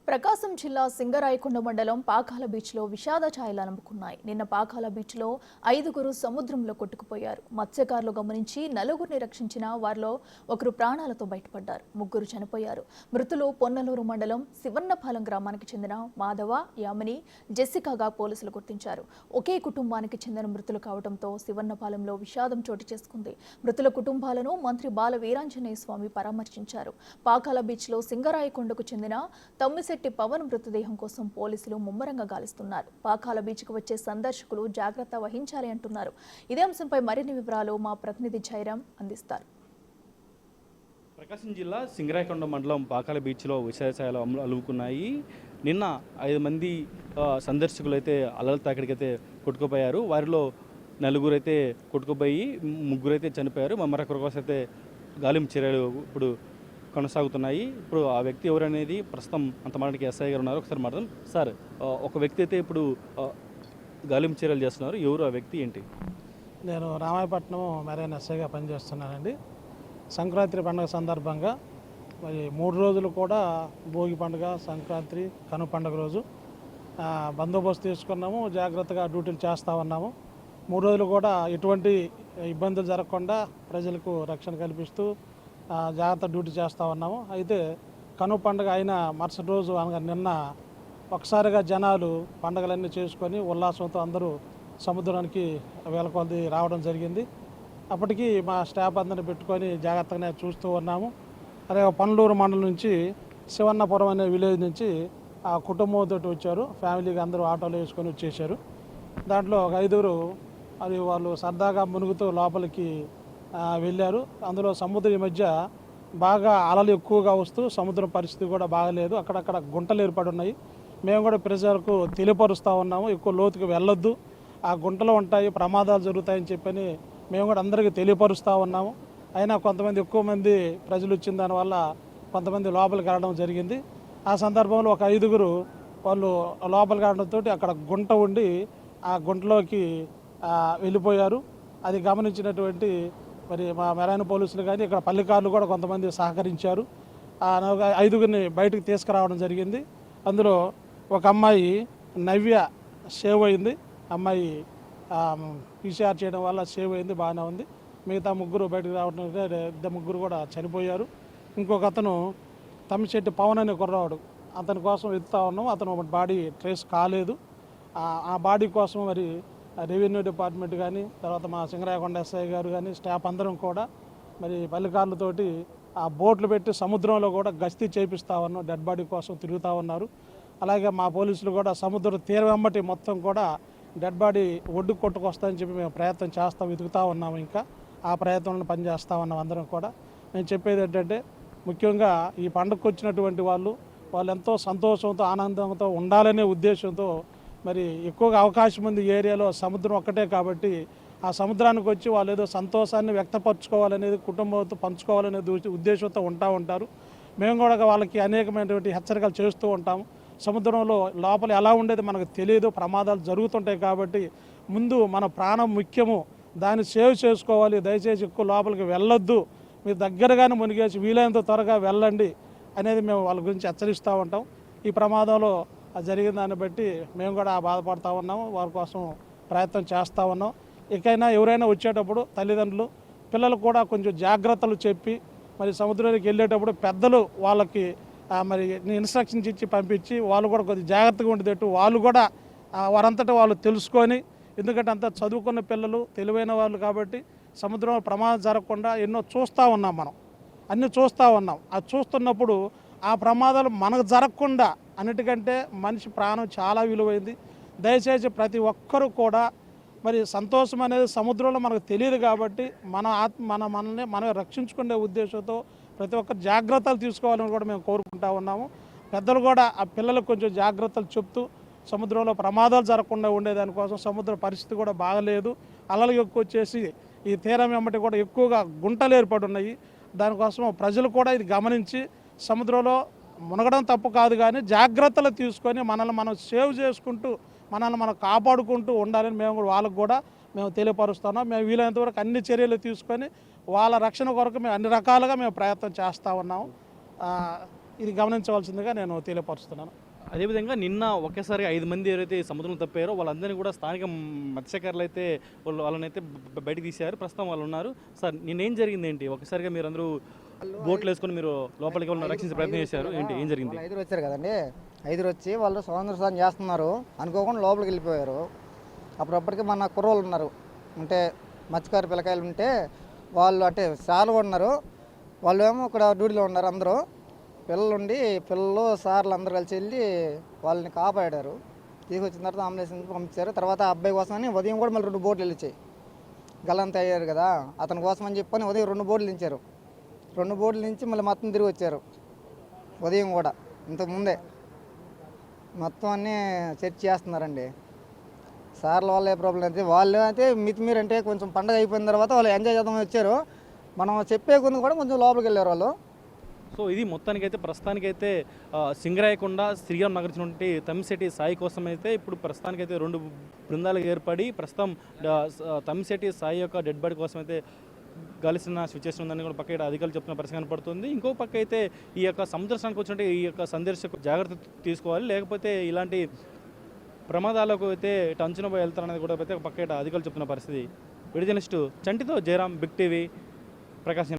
ప్రకాశం జిల్లా సింగరాయకొండ మండలం పాకాల బీచ్లో విషాద ఛాయలు అలుముకున్నాయి. నిన్న పాకాల బీచ్లో 5గురు సముద్రంలో కొట్టుకుపోయారు. మత్స్యకారులు గమనించి నలుగురిని రక్షించిన వారిలో ఒకరు ప్రాణాలతో బయటపడ్డారు. 3 చనిపోయారు. మృతులు పొన్నలూరు మండలం శివన్నపాలెం గ్రామానికి చెందిన మాధవ, యామిని, జెస్సికాగా పోలీసులు గుర్తించారు. ఒకే కుటుంబానికి చెందిన మృతులు కావడంతో శివన్నపాలెంలో విషాదం చోటు చేసుకుంది. మృతుల కుటుంబాలను మంత్రి బాల వీరాంజనేయ స్వామి పరామర్శించారు. పాకాల బీచ్లో సింగరాయకొండకు చెందిన తమ్మిశెట్టి పవన్ మృతదేహం కోసం పోలీసులు ముమ్మరంగా గాలిస్తున్నారు. పాకాల బీచ్కు వచ్చే సందర్శకులు జాగ్రత్త వహించాలి అంటున్నారు. ఇదే అంశంపై మరిన్ని వివరాలు మా ప్రతినిధి జయరాం అందిస్తారు. ప్రకాశం జిల్లా సింగరాయకొండ మండలం పాకాల బీచ్లో విషాదాలు అలుముకున్నాయి. నిన్న 5 మంది సందర్శకులు అయితే అలల తాకిడికైతే కొట్టుకుపోయారు. వారిలో 4 అయితే కొట్టుకుపోయి 3 అయితే చనిపోయారు. మరొకరి కోసం అయితే గాలింపు చర్యలు ఇప్పుడు కొనసాగుతున్నాయి. ఇప్పుడు ఆ వ్యక్తి ఎవరనేది ప్రస్తుతం అంత మనకి ఎస్ఐ గారు ఉన్నారు. ఒకసారి మాట్లాడదాం. సార్, ఒక వ్యక్తి అయితే ఇప్పుడు గాలింపు చర్యలు చేస్తున్నారు. ఎవరు ఆ వ్యక్తి, ఏంటి? నేను రామాయపట్నం మెరైన్ ఎస్ఐగా పనిచేస్తున్నానండి. సంక్రాంతి పండుగ సందర్భంగా మరి 3 రోజులు కూడా భోగి పండుగ, సంక్రాంతి, కను పండుగ రోజు బందోబస్తు తీసుకున్నాము. జాగ్రత్తగా డ్యూటీలు చేస్తూ ఉన్నాము. 3 రోజులు కూడా ఎటువంటి ఇబ్బందులు జరగకుండా ప్రజలకు రక్షణ కల్పిస్తూ జాగ్రత్త డ్యూటీ చేస్తూ ఉన్నాము. అయితే కను పండుగ అయిన మరుసటి రోజు అనగా నిన్న ఒకసారిగా జనాలు పండుగలన్నీ చేసుకొని ఉల్లాసంతో అందరూ సముద్రానికి వేల కొలది రావడం జరిగింది. అప్పటికి మా స్టాఫ్ అందరిని పెట్టుకొని జాగ్రత్తగానే చూస్తూ ఉన్నాము. అలాగే పొన్నలూరు మండలం నుంచి శివన్నపురం అనే విలేజ్ నుంచి ఆ కుటుంబంతో వచ్చారు. ఫ్యామిలీగా అందరూ ఆటోలో వేసుకొని వచ్చేసారు. దాంట్లో ఒక 5గురు అది వాళ్ళు సరదాగా మునుగుతూ లోపలికి వెళ్ళారు. అందులో సముద్రం ఈ మధ్య బాగా అలలు ఎక్కువగా వస్తూ సముద్రం పరిస్థితి కూడా బాగలేదు. అక్కడక్కడ గుంటలు ఏర్పడి ఉన్నాయి. మేము కూడా ప్రజలకు తెలియపరుస్తూ ఉన్నాము, ఎక్కువ లోతుకు వెళ్ళొద్దు, ఆ గుంటలు ఉంటాయి, ప్రమాదాలు జరుగుతాయని చెప్పని మేము కూడా అందరికీ తెలియపరుస్తూ ఉన్నాము. అయినా కొంతమంది ఎక్కువ మంది ప్రజలు వచ్చిన దానివల్ల కొంతమంది లోపలికి వెళ్ళడం జరిగింది. ఆ సందర్భంలో ఒక 5గురు వాళ్ళు లోపలికి వెళ్ళడంతో అక్కడ గుంట ఉండి ఆ గుంటలోకి వెళ్ళిపోయారు. అది గమనించినటువంటి మరి మా మెరైన్ పోలీసులు కానీ ఇక్కడ పల్లెకారులు కూడా కొంతమంది సహకరించారు. 5గురిని బయటకు తీసుకురావడం జరిగింది. అందులో ఒక అమ్మాయి నవ్య సేవ్ అయింది. అమ్మాయి పీసీఆర్ చేయడం వల్ల సేవ్ అయింది, బాగానే ఉంది. మిగతా 3 బయటకు రావడం, 2 కూడా చనిపోయారు. ఇంకొక అతను తమ్మిశెట్టి పవన్ అనే కుర్రవాడు, అతని కోసం వెతుకుతా ఉన్నాం. అతను బాడీ ట్రేస్ కాలేదు. ఆ బాడీ కోసం మరి రెవెన్యూ డిపార్ట్మెంట్ కానీ, తర్వాత మా సింగరాయకొండ ఎస్ఐ గారు కానీ, స్టాఫ్ అందరం కూడా మరి పల్లెకారులతోటి ఆ బోట్లు పెట్టి సముద్రంలో కూడా గస్తీ చేపిస్తూ ఉన్నాం. డెడ్ బాడీ కోసం తిరుగుతూ ఉన్నారు. అలాగే మా పోలీసులు కూడా సముద్ర తీరం వెంబటి మొత్తం కూడా డెడ్ బాడీ ఒడ్డుకు కొట్టుకొస్తాయని చెప్పి మేము ప్రయత్నం వెతుకుతూ ఉన్నాము. ఇంకా ఆ ప్రయత్నంలో పనిచేస్తూ ఉన్నాం అందరం కూడా. నేను చెప్పేది ఏంటంటే, ముఖ్యంగా ఈ పండుగకు వచ్చినటువంటి వాళ్ళు ఎంతో సంతోషంతో ఆనందంతో ఉండాలనే ఉద్దేశంతో మరి ఎక్కువగా అవకాశం ఉంది ఏరియాలో, సముద్రం ఒక్కటే కాబట్టి ఆ సముద్రానికి వచ్చి వాళ్ళు ఏదో సంతోషాన్ని వ్యక్తపరచుకోవాలనేది, కుటుంబంతో పంచుకోవాలనే ఉద్దేశంతో ఉంటారు. మేము కూడా వాళ్ళకి అనేకమైనటువంటి హెచ్చరికలు చేస్తూ ఉంటాము. సముద్రంలో లోపల ఎలా ఉండేది మనకు తెలియదు, ప్రమాదాలు జరుగుతుంటాయి కాబట్టి ముందు మన ప్రాణం ముఖ్యము, దాన్ని సేవ్ చేసుకోవాలి. దయచేసి ఎక్కువ లోపలికి వెళ్ళొద్దు, మీరు దగ్గరగానే మునిగేసి వీలైనంత త్వరగా వెళ్ళండి అనేది మేము వాళ్ళ గురించి హెచ్చరిస్తూ ఉంటాం. ఈ ప్రమాదంలో జరిగిన దాన్ని బట్టి మేము కూడా బాధపడుతూ ఉన్నాము. వారి కోసం ప్రయత్నం చేస్తూ ఉన్నాం. ఇకైనా ఎవరైనా వచ్చేటప్పుడు తల్లిదండ్రులు పిల్లలు కూడా కొంచెం జాగ్రత్తలు చెప్పి మరి సముద్రానికి వెళ్ళేటప్పుడు పెద్దలు వాళ్ళకి మరి ఇన్స్ట్రక్షన్స్ ఇచ్చి పంపించి వాళ్ళు కూడా కొద్దిగా జాగ్రత్తగా ఉండేటట్టు వాళ్ళు కూడా వారంతటా వాళ్ళు తెలుసుకొని, ఎందుకంటే అంత చదువుకున్న పిల్లలు తెలివైన వాళ్ళు కాబట్టి సముద్రంలో ప్రమాదం జరగకుండా ఎన్నో చూస్తూ ఉన్నాం, మనం అన్నీ చూస్తూ ఉన్నాం. అది చూస్తున్నప్పుడు ఆ ప్రమాదాలు మనకు జరగకుండా, అన్నిటికంటే మనిషి ప్రాణం చాలా విలువైంది. దయచేసి ప్రతి ఒక్కరూ కూడా మరి సంతోషం అనేది సముద్రంలో మనకు తెలియదు కాబట్టి మనల్ని మనం రక్షించుకునే ఉద్దేశంతో ప్రతి ఒక్కరు జాగ్రత్తలు తీసుకోవాలని కూడా మేము కోరుకుంటా ఉన్నాము. పెద్దలు కూడా ఆ పిల్లలకు కొంచెం జాగ్రత్తలు చెప్తూ సముద్రంలో ప్రమాదాలు జరగకుండా ఉండేదానికోసం, సముద్ర పరిస్థితి కూడా బాగలేదు, అలలు ఎక్కువ వచ్చేసి ఈ తీరం వెంబటి కూడా ఎక్కువగా గుంటలు ఏర్పడి ఉన్నాయి. దానికోసం ప్రజలు కూడా ఇది గమనించి సముద్రంలో మునగడం తప్పు కాదు, కానీ జాగ్రత్తలు తీసుకొని మనల్ని మనం సేవ్ చేసుకుంటూ మనల్ని మనం కాపాడుకుంటూ ఉండాలని మేము వాళ్ళకు కూడా మేము తెలియపరుస్తున్నాం. మేము వీలైనంత వరకు అన్ని చర్యలు తీసుకొని వాళ్ళ రక్షణ కొరకు మేము అన్ని రకాలుగా మేము ప్రయత్నం చేస్తూ ఉన్నాము. ఇది గమనించవలసిందిగా నేను తెలియపరుస్తున్నాను. అదేవిధంగా నిన్న ఒకేసారి 5 మంది ఎవరైతే సముద్రంలో తప్పారో వాళ్ళందరినీ కూడా స్థానిక మత్స్యకారులు అయితే వాళ్ళనైతే బయటకు తీశారు. ప్రస్తుతం వాళ్ళు ఉన్నారు. సార్ నిన్నేం జరిగింది ఏంటి? ఒకసారిగా మీరు అందరూ బోట్లు వేసుకొని మీరు లోపలికి వాళ్ళని రక్షించే ప్రయత్నం చేశారు. ఏంటి ఏం జరిగింది? వాళ్ళు 5 వచ్చారు కదండి. 5 వచ్చి వాళ్ళు స్వాతంత్ర స్నానం చేస్తున్నారు అనుకోకుండా లోపలికి వెళ్ళిపోయారు. అప్పుడప్పటికి మన కుర్రోళ్ళు ఉన్నారు, అంటే మత్స్యకారు పిల్లకాయలు ఉంటే వాళ్ళు అంటే సార్లు కూడా ఉన్నారు. వాళ్ళు ఏమో ఇక్కడ డ్యూటీలో ఉన్నారు. అందరూ పిల్లలు సార్లు అందరూ కలిసి వెళ్ళి వాళ్ళని కాపాడారు. తీసుకొచ్చిన తర్వాత అంబులెన్స్ పంపించారు. తర్వాత ఆ అబ్బాయి కోసమని ఉదయం కూడా మళ్ళీ 2 బోట్లు వెళ్ళిచ్చాయి. గల్లంత అయ్యారు కదా, అతని కోసం అని చెప్పని ఉదయం 2 బోట్లు దించారు. 2 బోట్లు నుంచి మళ్ళీ మొత్తం తిరిగి వచ్చారు ఉదయం కూడా. ఇంతకుముందే మొత్తం అన్నీ సెర్చ్ చేస్తున్నారండి. సార్ల వల్ల ఏ ప్రాబ్లం అయితే వాళ్ళు అయితే మితిమీర అంటే కొంచెం పండగ అయిపోయిన తర్వాత వాళ్ళు ఎంజాయ్ చేద్దామని వచ్చారు. మనం చెప్పే కొంది కూడా కొంచెం లోపలికి వెళ్ళారు వాళ్ళు. సో ఇది మొత్తానికైతే ప్రస్తుతానికైతే సింగరాయకొండ శ్రీరామ్ నగర్ నుండి తమ్మిశెట్టి సాయి కోసం అయితే ఇప్పుడు ప్రస్తుతానికైతే 2 బృందాలు ఏర్పడి ప్రస్తుతం తమ్మిశెట్టి సాయి యొక్క డెడ్ బాడీ కోసం అయితే గాలిస్తున్న సిచ్యువేషన్ ఉందని కూడా పక్క అధికారులు చెప్తున్న పరిస్థితి కనపడుతుంది. ఇంకో పక్క అయితే ఈ యొక్క సముద్ర స్నానానికి వచ్చినట్టు ఈ యొక్క సందర్శకు జాగ్రత్త తీసుకోవాలి, లేకపోతే ఇలాంటి ప్రమాదాలకు అయితే అంచనా పోయి వెళ్తారనేది కూడా అయితే పక్క అధికారులు చెప్తున్న పరిస్థితి. విడిజనిస్టు చంటితో జయరాం, బిగ్ టీవీ, ప్రకాశం.